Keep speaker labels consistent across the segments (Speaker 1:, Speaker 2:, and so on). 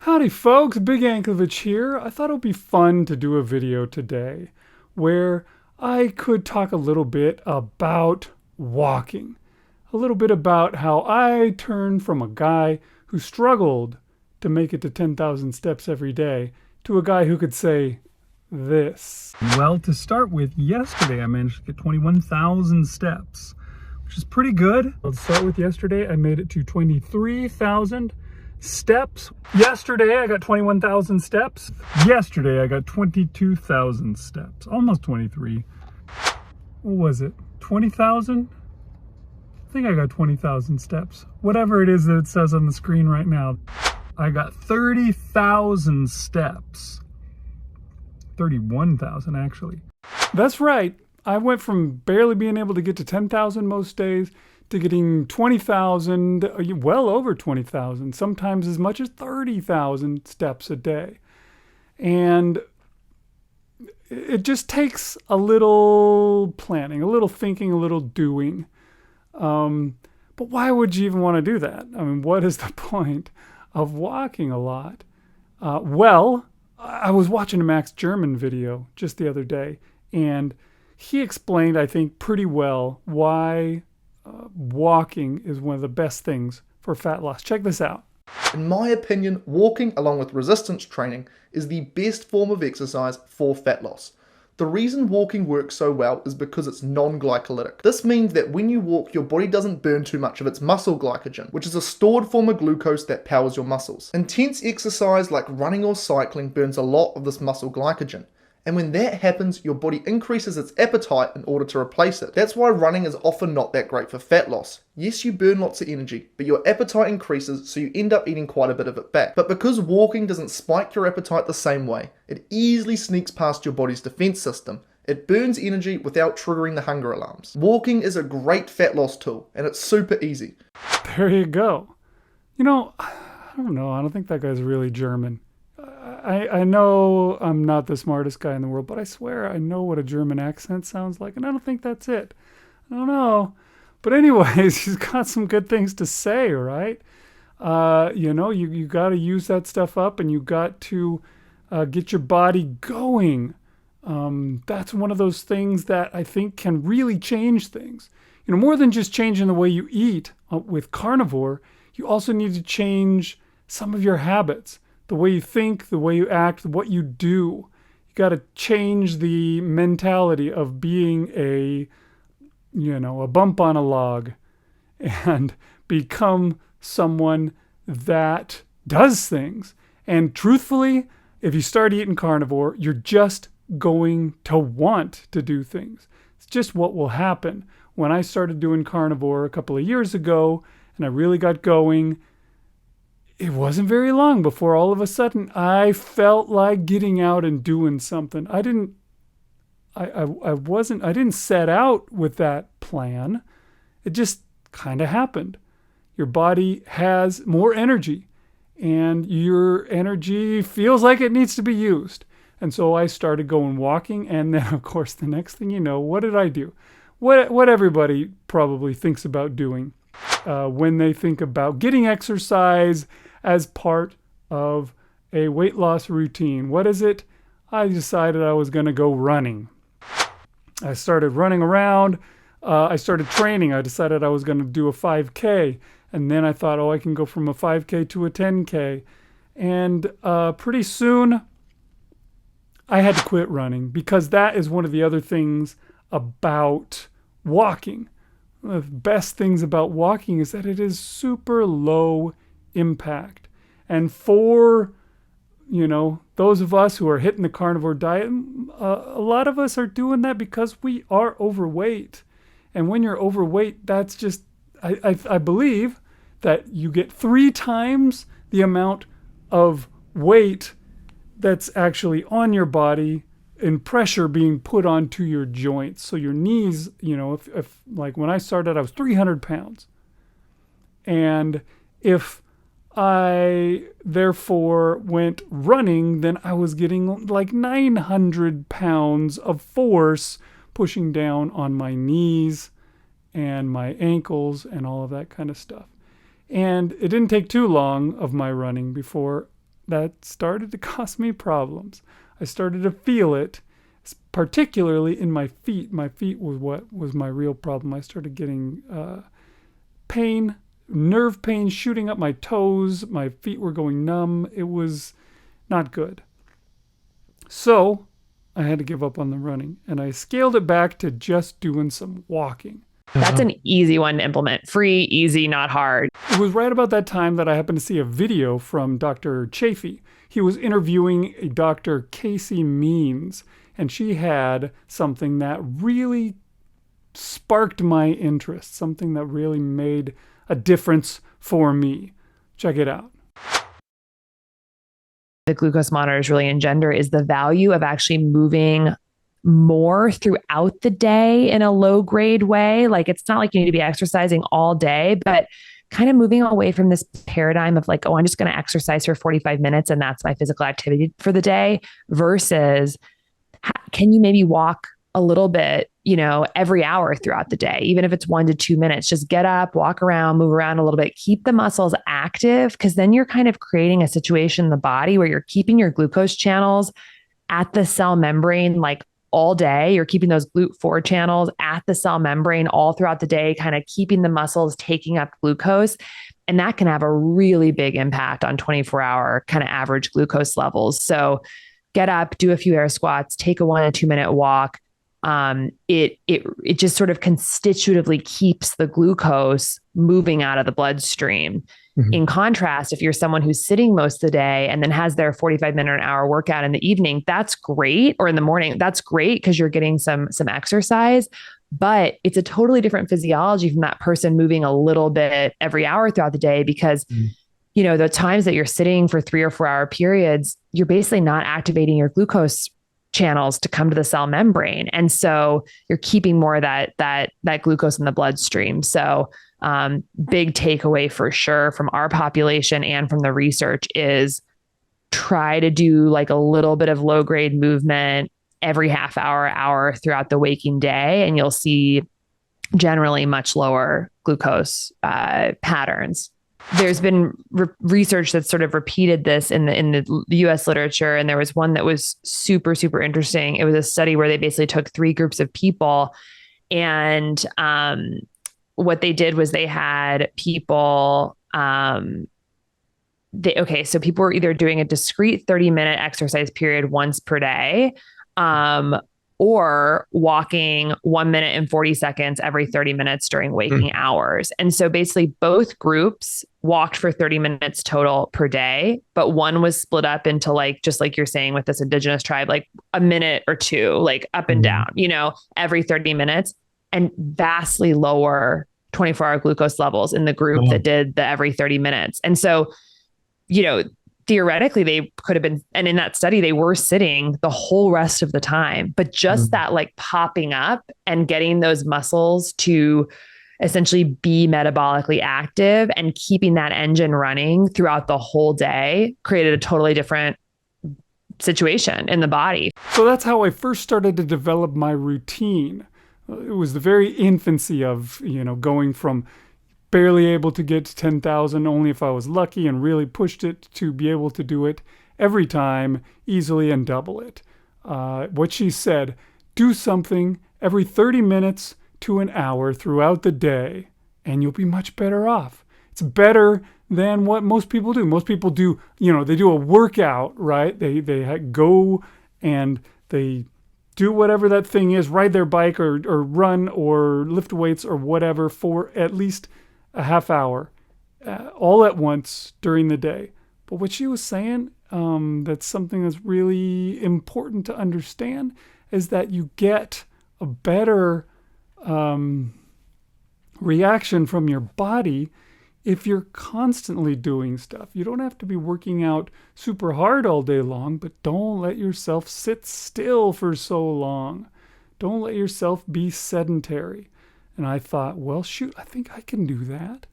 Speaker 1: Howdy folks, Big Anklevich here. I thought it would be fun to do a video today where I could talk a little bit about walking. A little bit about how I turned from a guy who struggled to make it to 10,000 steps every day to a guy who could say this. Well, to start with, yesterday I managed to get 21,000 steps, which is pretty good. Let's start with yesterday. I made it to 23,000 steps. Yesterday I got 21,000 steps. Yesterday I got 22,000 steps. Almost 23. What was it? 20,000? I think I got 20,000 steps. Whatever it is that it says on the screen right now. I got 30,000 steps. 31,000 actually. That's right. I went from barely being able to get to 10,000 most days to getting 20,000, well over 20,000, sometimes as much as 30,000 steps a day. And it just takes a little planning, a little thinking, a little doing. But why would you even want to do that? I mean, what is the point of walking a lot? Well, I was watching a Max German video just the other day, and he explained, I think, pretty well why walking is one of the best things for fat loss. Check this out.
Speaker 2: In my opinion, walking along with resistance training is the best form of exercise for fat loss. The reason walking works so well is because it's non-glycolytic. This means that when you walk, your body doesn't burn too much of its muscle glycogen, which is a stored form of glucose that powers your muscles. Intense exercise like running or cycling burns a lot of this muscle glycogen. And when that happens, your body increases its appetite in order to replace it. That's why running is often not that great for fat loss. Yes, you burn lots of energy, but your appetite increases, so you end up eating quite a bit of it back. But because walking doesn't spike your appetite the same way, it easily sneaks past your body's defense system. It burns energy without triggering the hunger alarms. Walking is a great fat loss tool, and it's super easy.
Speaker 1: There you go. You know, I don't know. I don't think that guy's really German. I know I'm not the smartest guy in the world, but I swear I know what a German accent sounds like, and I don't think that's it. I don't know. But anyways, he's got some good things to say, right? You got to use that stuff up, and you got to get your body going. That's one of those things that I think can really change things. You know, more than just changing the way you eat with carnivore, you also need to change some of your habits. The way you think, the way you act, what you do. You got to change the mentality of being a bump on a log and become someone that does things. And truthfully, if you start eating carnivore, you're just going to want to do things. It's just what will happen. When I started doing carnivore a couple of years ago and I really got going, it wasn't very long before all of a sudden I felt like getting out and doing something. I didn't set out with that plan. It just kind of happened. Your body has more energy and your energy feels like it needs to be used. And so I started going walking, and then of course the next thing you know, what did I do? What everybody probably thinks about doing when they think about getting exercise as part of a weight loss routine. What is it? I decided I was going to go running. I started running around. I started training. I decided I was going to do a 5K. And then I thought, I can go from a 5K to a 10K. And pretty soon, I had to quit running, because that is one of the other things about walking. One of the best things about walking is that it is super low impact. And for, those of us who are hitting the carnivore diet, a lot of us are doing that because we are overweight. And when you're overweight, that's just, I believe that you get 3 times the amount of weight that's actually on your body and pressure being put onto your joints. So your knees, if like when I started, I was 300 pounds. And if I therefore went running, then I was getting like 900 pounds of force pushing down on my knees and my ankles and all of that kind of stuff. And it didn't take too long of my running before that started to cause me problems. I started to feel it, particularly in my feet. My feet was what was my real problem. I started getting pain, nerve pain shooting up my toes. My feet were going numb. It was not good. So I had to give up on the running, and I scaled it back to just doing some walking.
Speaker 3: That's an easy one to implement. Free, easy, not hard.
Speaker 1: It was right about that time that I happened to see a video from Dr. Chafee. He was interviewing a Dr. Casey Means, and she had something that really sparked my interest, something that really made a difference for me. Check it out.
Speaker 3: The glucose monitors really engender is the value of actually moving more throughout the day in a low grade way. Like, it's not like you need to be exercising all day, but kind of moving away from this paradigm of like, oh, I'm just going to exercise for 45 minutes and that's my physical activity for the day, versus can you maybe walk a little bit, every hour throughout the day, even if it's 1 to 2 minutes. Just get up, walk around, move around a little bit, keep the muscles active, because then you're kind of creating a situation in the body where you're keeping your glucose channels at the cell membrane like all day. You're keeping those GLUT4 channels at the cell membrane all throughout the day, kind of keeping the muscles taking up glucose. And that can have a really big impact on 24-hour kind of average glucose levels. So get up, do a few air squats, take a 1 to 2 minute walk. It just sort of constitutively keeps the glucose moving out of the bloodstream. Mm-hmm. In contrast, if you're someone who's sitting most of the day and then has their 45-minute or an hour workout in the evening, that's great. Or in the morning, that's great because you're getting some exercise, but it's a totally different physiology from that person moving a little bit every hour throughout the day, because the times that you're sitting for 3 or 4 hour periods, you're basically not activating your glucose channels to come to the cell membrane. And so you're keeping more of that glucose in the bloodstream. So big takeaway for sure from our population and from the research is try to do like a little bit of low grade movement every half hour throughout the waking day. And you'll see generally much lower glucose patterns. There's been research that's sort of repeated this in the US literature. And there was one that was super, super interesting. It was a study where they basically took 3 groups of people, and what they did was they had people, so people were either doing a discrete 30-minute exercise period once per day, or walking 1 minute and 40 seconds every 30 minutes during waking hours. And so basically both groups walked for 30 minutes total per day, but one was split up into just like you're saying with this indigenous tribe, like a minute or two, like up and down, every 30 minutes, and vastly lower 24-hour glucose levels in the group that did the every 30 minutes. And so, theoretically they could have been, and in that study, they were sitting the whole rest of the time, but just that like popping up and getting those muscles to essentially be metabolically active and keeping that engine running throughout the whole day created a totally different situation in the body.
Speaker 1: So that's how I first started to develop my routine. It was the very infancy of, going from barely able to get to 10,000 only if I was lucky and really pushed it to be able to do it every time easily and double it. What she said, do something every 30 minutes to an hour throughout the day and you'll be much better off. It's better than what most people do. Most people do, they do a workout, right? They go and they do whatever that thing is, ride their bike or run or lift weights or whatever for at least a half hour, all at once during the day. But what she was saying, that's something that's really important to understand, is that you get a better reaction from your body if you're constantly doing stuff. You don't have to be working out super hard all day long, but don't let yourself sit still for so long. Don't let yourself be sedentary. And I thought, well, shoot, I think I can do that.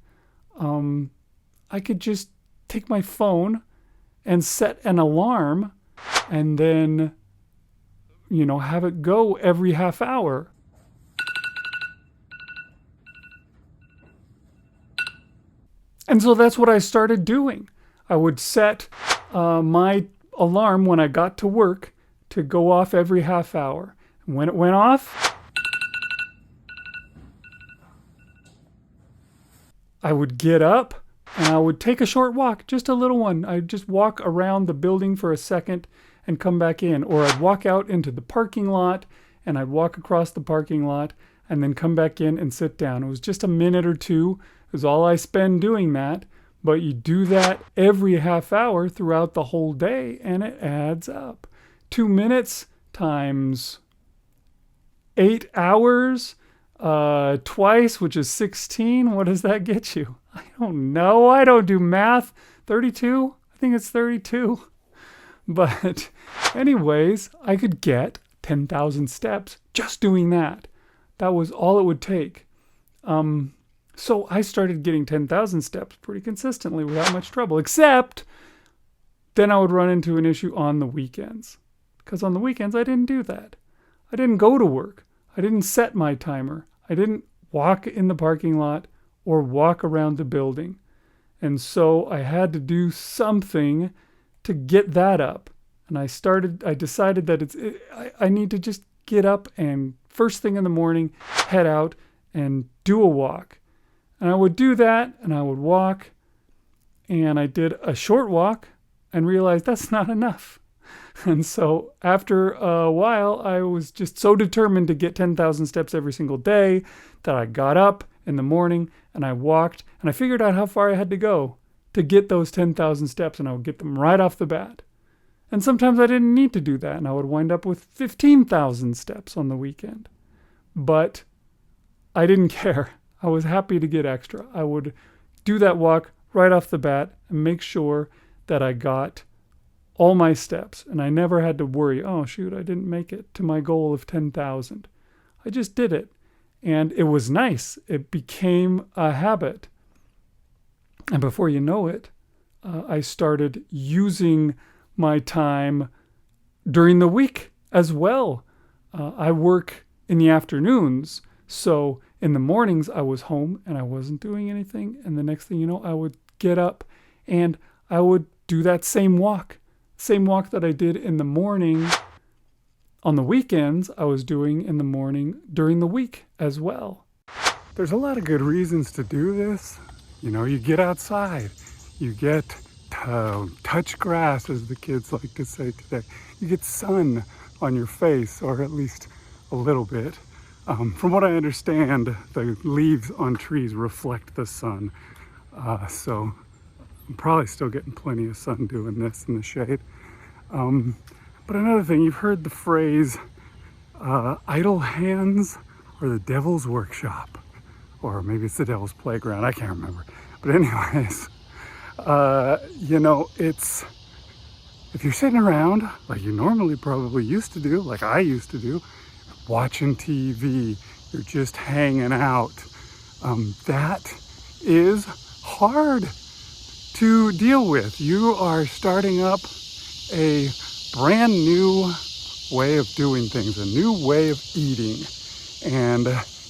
Speaker 1: I could just take my phone and set an alarm and then, have it go every half hour. And so that's what I started doing. I would set my alarm when I got to work to go off every half hour. And when it went off, I would get up and I would take a short walk, just a little one. I'd just walk around the building for a second and come back in. Or I'd walk out into the parking lot and I'd walk across the parking lot and then come back in and sit down. It was just a minute or two. It was all I spend doing that. But you do that every half hour throughout the whole day and it adds up. 2 minutes times 8 hours twice, which is 16. What does that get you? I don't know. I don't do math. 32? I think it's 32. But anyways, I could get 10,000 steps just doing that. That was all it would take. So I started getting 10,000 steps pretty consistently without much trouble, except then I would run into an issue on the weekends. Because on the weekends, I didn't do that. I didn't go to work. I didn't set my timer. I didn't walk in the parking lot or walk around the building. And so I had to do something to get that up. And I decided that I need to just get up and first thing in the morning, head out and do a walk. And I would do that and I would walk. And I did a short walk and realized that's not enough. And so after a while, I was just so determined to get 10,000 steps every single day that I got up in the morning and I walked and I figured out how far I had to go to get those 10,000 steps, and I would get them right off the bat. And sometimes I didn't need to do that and I would wind up with 15,000 steps on the weekend. But I didn't care. I was happy to get extra. I would do that walk right off the bat and make sure that I got all my steps. And I never had to worry, oh, shoot, I didn't make it to my goal of 10,000. I just did it. And it was nice. It became a habit. And before you know it, I started using my time during the week as well. I work in the afternoons. So in the mornings, I was home and I wasn't doing anything. And the next thing you know, I would get up and I would do that same walk that I did in the morning. On the weekends, I was doing in the morning during the week as well. There's a lot of good reasons to do this. You know, you get outside, you get to touch grass, as the kids like to say today. You get sun on your face, or at least a little bit. From what I understand, the leaves on trees reflect the sun. So I'm probably still getting plenty of sun doing this in the shade. But another thing, you've heard the phrase, idle hands or the devil's workshop. Or maybe it's the devil's playground, I can't remember. But anyways, you know, if you're sitting around like you normally probably used to do, like I used to do, watching TV, you're just hanging out, that is hard to deal with. You are starting up a brand new way of doing things, a new way of eating, and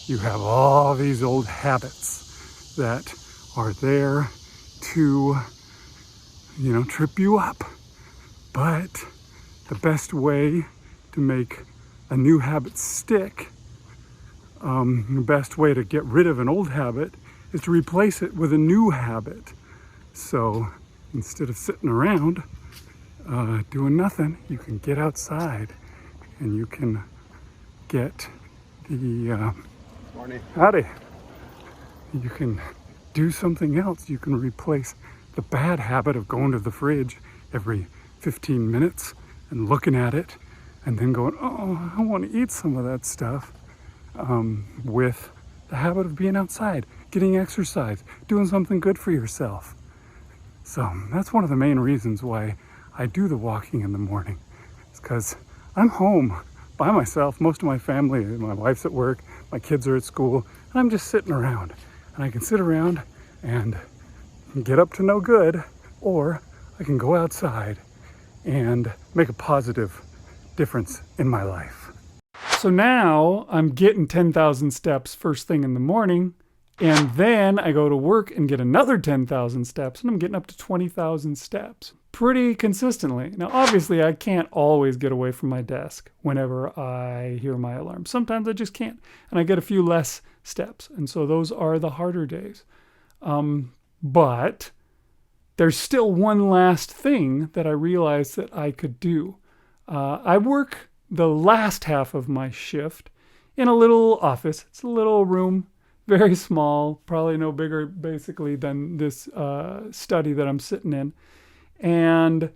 Speaker 1: you have all these old habits that are there to, you know, trip you up. But the best way to make a new habit stick, the best way to get rid of an old habit is to replace it with a new habit. So instead of sitting around doing nothing, you can get outside and you can get the
Speaker 4: Morning.
Speaker 1: howdy. You can do something else. You can replace the bad habit of going to the fridge every 15 minutes and looking at it and then going, oh, I want to eat some of that stuff, with the habit of being outside, getting exercise, doing something good for yourself. So that's one of the main reasons why I do the walking in the morning. It's because I'm home by myself. Most of my family, my wife's at work, my kids are at school, and I'm just sitting around. And I can sit around and get up to no good, or I can go outside and make a positive difference in my life. So now I'm getting 10,000 steps first thing in the morning, and then I go to work and get another 10,000 steps, and I'm getting up to 20,000 steps. pretty consistently. Now, obviously, I can't always get away from my desk whenever I hear my alarm. Sometimes I just can't, and I get a few less steps. And so those are the harder days. But there's still one last thing that I realized that I could do. I work the last half of my shift in a little office. It's a little room, very small, probably no bigger basically than this study that I'm sitting in. And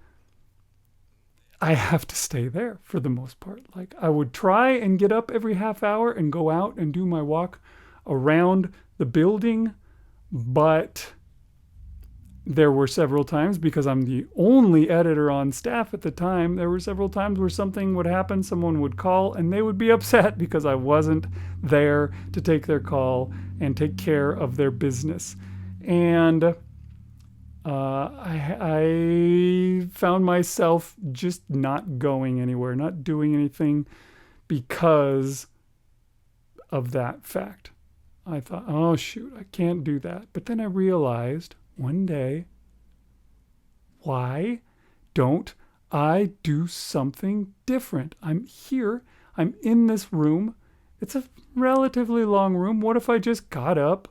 Speaker 1: I have to stay there for the most part. Like, I would try and get up every half hour and go out and do my walk around the building, but there were several times, because I'm the only editor on staff at the time, there were several times where something would happen, someone would call, and they would be upset because I wasn't there to take their call and take care of their business. And I found myself just not going anywhere, not doing anything because of that fact. I thought, oh shoot, I can't do that. But then I realized one day, why don't I do something different? I'm here, I'm in this room. It's a relatively long room. What if I just got up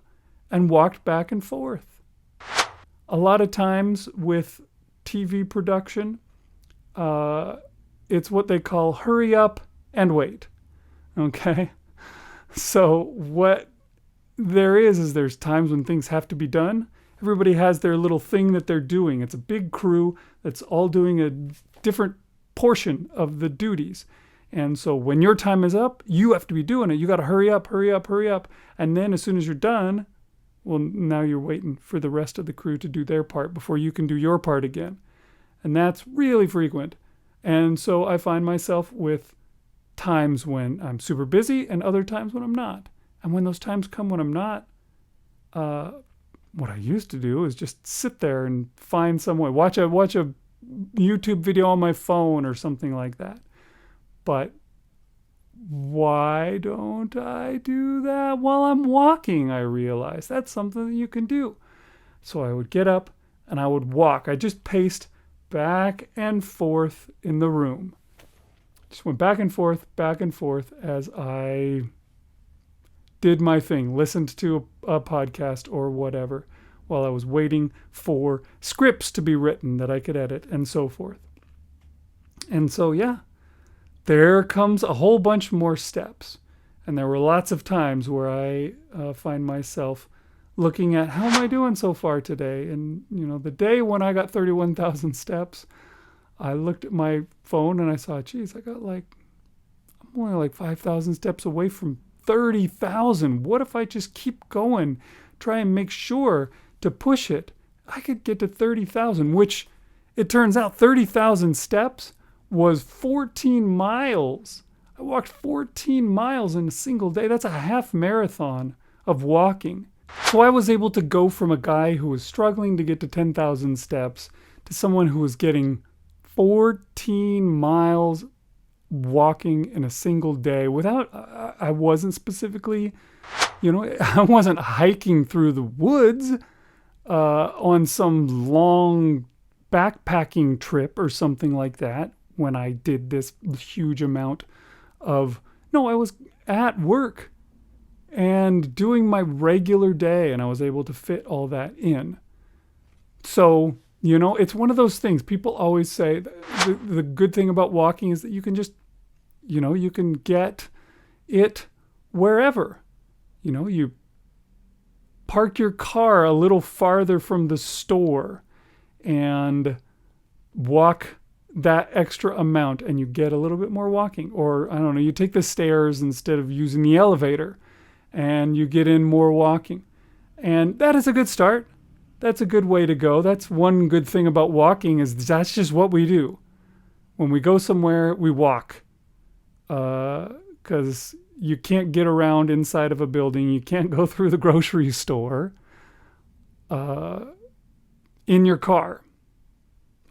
Speaker 1: and walked back and forth? A lot of times with TV production, it's what they call hurry up and wait. Okay? So what there is there's times when things have to be done. Everybody has their little thing that they're doing. It's a big crew that's all doing a different portion of the duties. And so when your time is up, you have to be doing it. You got to hurry up, hurry up, hurry up. And then as soon as you're done, well, now you're waiting for the rest of the crew to do their part before you can do your part again. And that's really frequent. And so I find myself with times when I'm super busy and other times when I'm not. And when those times come when I'm not, what I used to do is just sit there and find some way, watch a YouTube video on my phone or something like that. But why don't I do that while I'm walking? I realized that's something that you can do. So I would get up and I would walk. I just paced back and forth in the room. Just went back and forth as I did my thing, listened to a podcast or whatever while I was waiting for scripts to be written that I could edit and so forth. And so, yeah, there comes a whole bunch more steps. And there were lots of times where I find myself looking at, how am I doing so far today? And, you know, the day when I got 31,000 steps, I looked at my phone and I saw, geez, I'm only like 5,000 steps away from 30,000. What if I just keep going, try and make sure to push it? I could get to 30,000, which it turns out 30,000 steps was 14 miles. I walked 14 miles in a single day. That's a half marathon of walking. So I was able to go from a guy who was struggling to get to 10,000 steps to someone who was getting 14 miles walking in a single day without, I wasn't specifically, I wasn't hiking through the woods on some long backpacking trip or something like that when I did this huge amount of, no, I was at work and doing my regular day and I was able to fit all that in. So, it's one of those things. People always say the good thing about walking is that you can just, you can get it wherever. You park your car a little farther from the store and walk that extra amount and you get a little bit more walking. Or, I don't know, you take the stairs instead of using the elevator and you get in more walking. And that is a good start. That's a good way to go. That's one good thing about walking is that's just what we do. When we go somewhere, we walk. Because you can't get around inside of a building. You can't go through the grocery store in your car.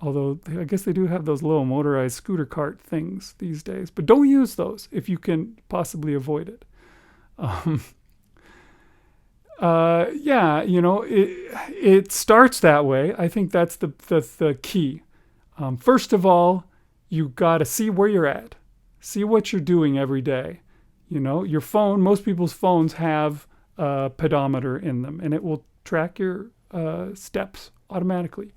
Speaker 1: Although I guess they do have those little motorized scooter cart things these days. But don't use those if you can possibly avoid it. It starts that way. I think that's the key. First of all, you got to see where you're at. See what you're doing every day. You know, your phone, most people's phones have a pedometer in them, and it will track your steps automatically.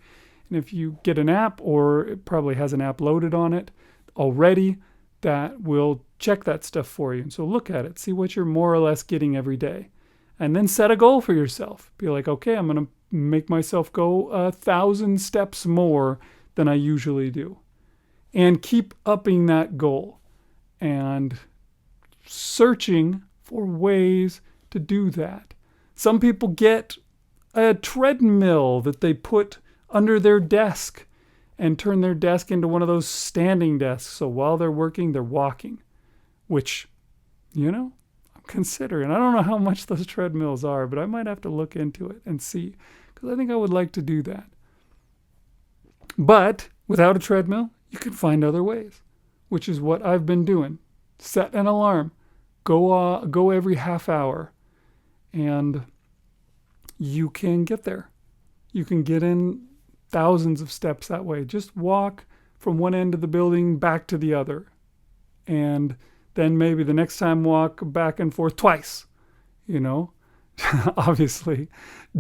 Speaker 1: And if you get an app, or it probably has an app loaded on it already, that will check that stuff for you. And so look at it, see what you're more or less getting every day. And then set a goal for yourself. Be like, okay, I'm going to make myself go 1,000 steps more than I usually do. And keep upping that goal and searching for ways to do that. Some people get a treadmill that they put under their desk and turn their desk into one of those standing desks. So while they're working, they're walking, which, you know, I'm considering. I don't know how much those treadmills are, but I might have to look into it and see, because I think I would like to do that. But without a treadmill, you can find other ways, which is what I've been doing. Set an alarm, go every half hour, and you can get there. You can get in thousands of steps that way. Just walk from one end of the building back to the other. And then maybe the next time walk back and forth twice. You know, obviously,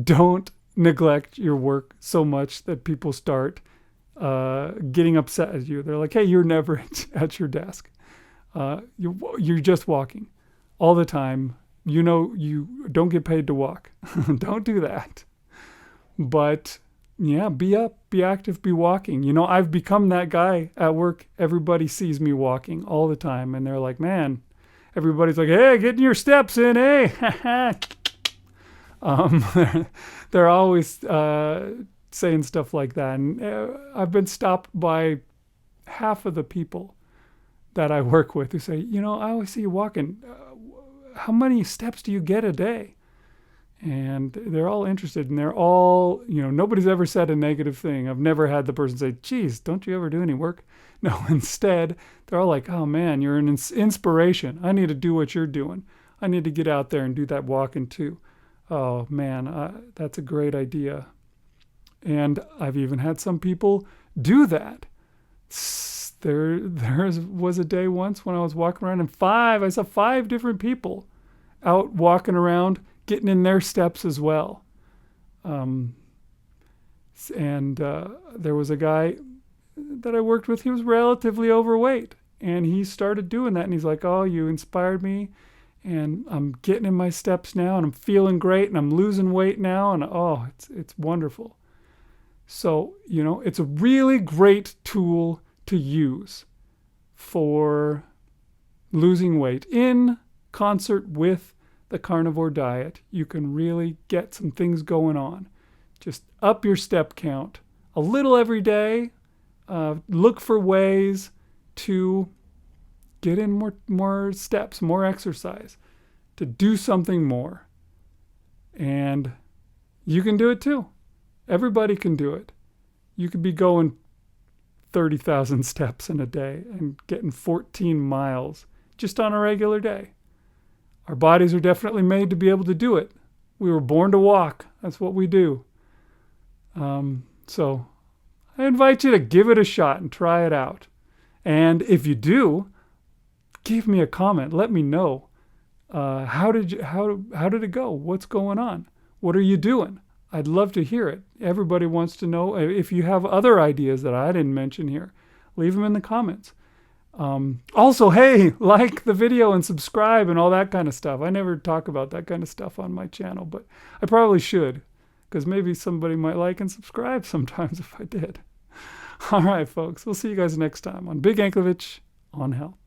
Speaker 1: don't neglect your work so much that people start getting upset at you. They're like, hey, you're never at your desk. You're just walking all the time. You know, you don't get paid to walk. Don't do that. But yeah, be up, be active, be walking. You know, I've become that guy at work. Everybody sees me walking all the time. And they're like, man, everybody's like, hey, getting your steps in, eh? They're always saying stuff like that. And I've been stopped by half of the people that I work with who say, you know, I always see you walking. How many steps do you get a day? And they're all interested, and they're all, you know, nobody's ever said a negative thing. I've never had the person say, geez, don't you ever do any work? No, instead, they're all like, oh man, you're an inspiration. I need to do what you're doing. I need to get out there and do that walking too. Oh man, that's a great idea. And I've even had some people do that. There was a day once when I was walking around, and I saw 5 different people out walking around, getting in their steps as well. And there was a guy that I worked with. He was relatively overweight, and he started doing that. And he's like, oh, you inspired me, and I'm getting in my steps now, and I'm feeling great, and I'm losing weight now, and oh, it's wonderful. So, you know, it's a really great tool to use for losing weight. In concert with the carnivore diet, you can really get some things going on. Just up your step count a little every day. Look for ways to get in more steps, more exercise, to do something more. And you can do it too. Everybody can do it. You could be going 30,000 steps in a day and getting 14 miles just on a regular day. Our bodies are definitely made to be able to do it. We were born to walk. That's what we do. So I invite you to give it a shot and try it out. And if you do, give me a comment. Let me know. How did it go? What's going on? What are you doing? I'd love to hear it. Everybody wants to know. If you have other ideas that I didn't mention here, leave them in the comments. Also, hey, like the video and subscribe and all that kind of stuff. I never talk about that kind of stuff on my channel, but I probably should, because maybe somebody might like and subscribe sometimes if I did. All right, folks. We'll see you guys next time on Big Anklevich on Health.